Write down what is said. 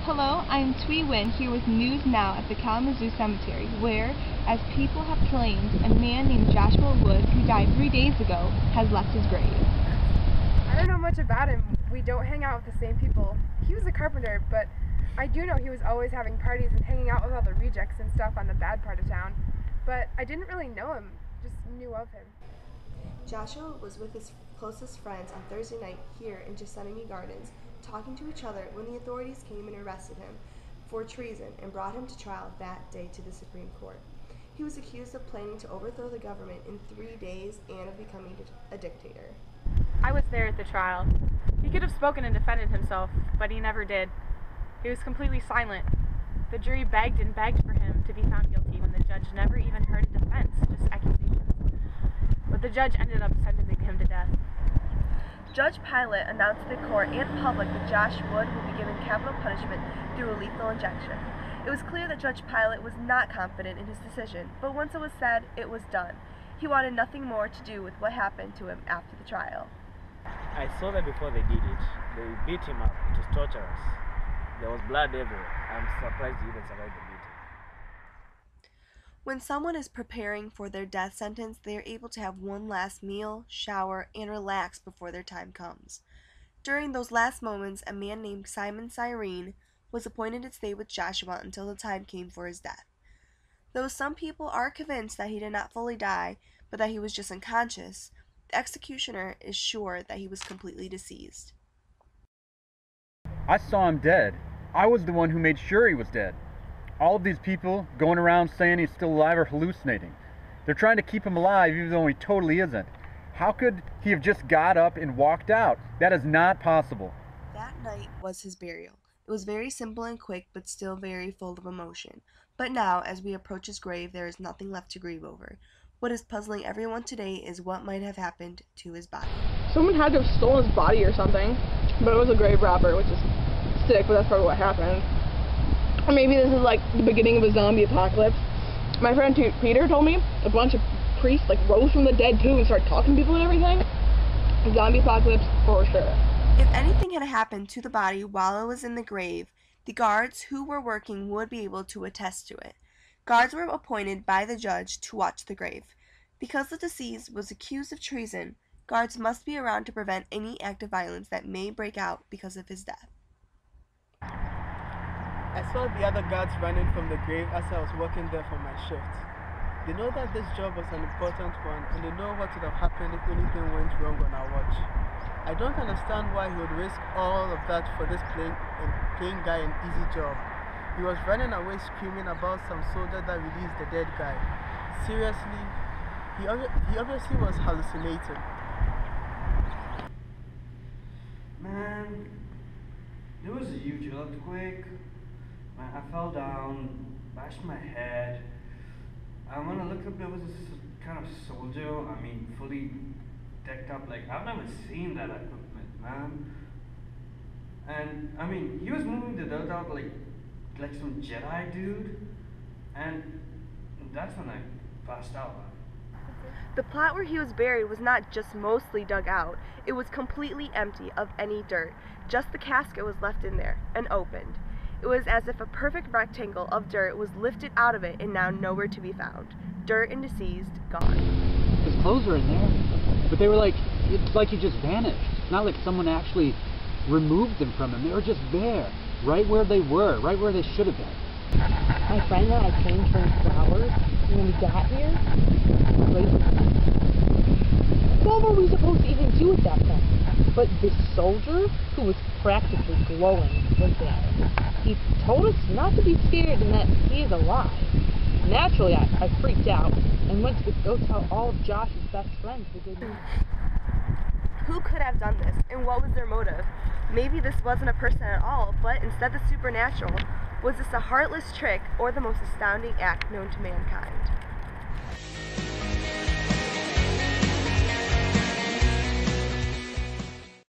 Hello, I'm Thuy Nguyen here with News Now at the Kalamazoo Cemetery, where, as people have claimed, a man named Joshua Wood, who died 3 days ago, has left his grave. I don't know much about him. We don't hang out with the same people. He was a carpenter, but I do know he was always having parties and hanging out with all the rejects and stuff on the bad part of town. But I didn't really know him, just knew of him. Joshua was with his closest friends on Thursday night here in Gethsemane Gardens, talking to each other when the authorities came and arrested him for treason and brought him to trial that day to the Supreme Court. He was accused of planning to overthrow the government in 3 days and of becoming a dictator. I was there at the trial. He could have spoken and defended himself, but he never did. He was completely silent. The jury begged and begged for him to be found guilty when the judge never even heard a defense, just accusations. But the judge ended up sentencing him to death. Judge Pilate announced to the court and public that Josh Wood would be given capital punishment through a lethal injection. It was clear that Judge Pilate was not confident in his decision, but once it was said, it was done. He wanted nothing more to do with what happened to him after the trial. I saw that before they did it. They beat him up. It was torturous. There was blood everywhere. I'm surprised he even survived the beating. When someone is preparing for their death sentence, they are able to have one last meal, shower, and relax before their time comes. During those last moments, a man named Simon Cyrene was appointed to stay with Joshua until the time came for his death. Though some people are convinced that he did not fully die, but that he was just unconscious, the executioner is sure that he was completely deceased. I saw him dead. I was the one who made sure he was dead. All of these people going around saying he's still alive are hallucinating. They're trying to keep him alive even though he totally isn't. How could he have just got up and walked out? That is not possible. That night was his burial. It was very simple and quick, but still very full of emotion. But now, as we approach his grave, there is nothing left to grieve over. What is puzzling everyone today is what might have happened to his body. Someone had to have stolen his body or something, but it was a grave robber, which is sick, but that's probably what happened. Or maybe this is like the beginning of a zombie apocalypse. My friend Peter told me a bunch of priests like rose from the dead too and started talking to people and everything. Zombie apocalypse for sure. If anything had happened to the body while it was in the grave, the guards who were working would be able to attest to it. Guards were appointed by the judge to watch the grave. Because the deceased was accused of treason, guards must be around to prevent any act of violence that may break out because of his death. I saw the other guards running from the grave as I was working there for my shift. They know that this job was an important one, and they know what would have happened if anything went wrong on our watch. I don't understand why he would risk all of that for this plain guy an easy job. He was running away screaming about some soldier that released the dead guy. Seriously, he obviously was hallucinating. Man, there was a huge earthquake. I fell down, bashed my head. And when I looked up, there was this kind of soldier, fully decked up. Like, I've never seen that equipment, man. And, he was moving the dirt out like some Jedi dude. And that's when I passed out. The plot where he was buried was not just mostly dug out. It was completely empty of any dirt. Just the casket was left in there and opened. It was as if a perfect rectangle of dirt was lifted out of it and now nowhere to be found. Dirt and deceased, gone. His clothes were in there, but they were it's like he just vanished. It's not like someone actually removed them from him. They were just there, right where they were, right where they should have been. My friend and I came from flowers, and when we got here, what were we supposed to even do at that point? But this soldier, who was practically glowing, was there. He told us not to be scared and that he is alive. Naturally, I freaked out and went to go tell all of Josh's best friends the good news. Who could have done this, and what was their motive? Maybe this wasn't a person at all, but instead the supernatural. Was this a heartless trick or the most astounding act known to mankind?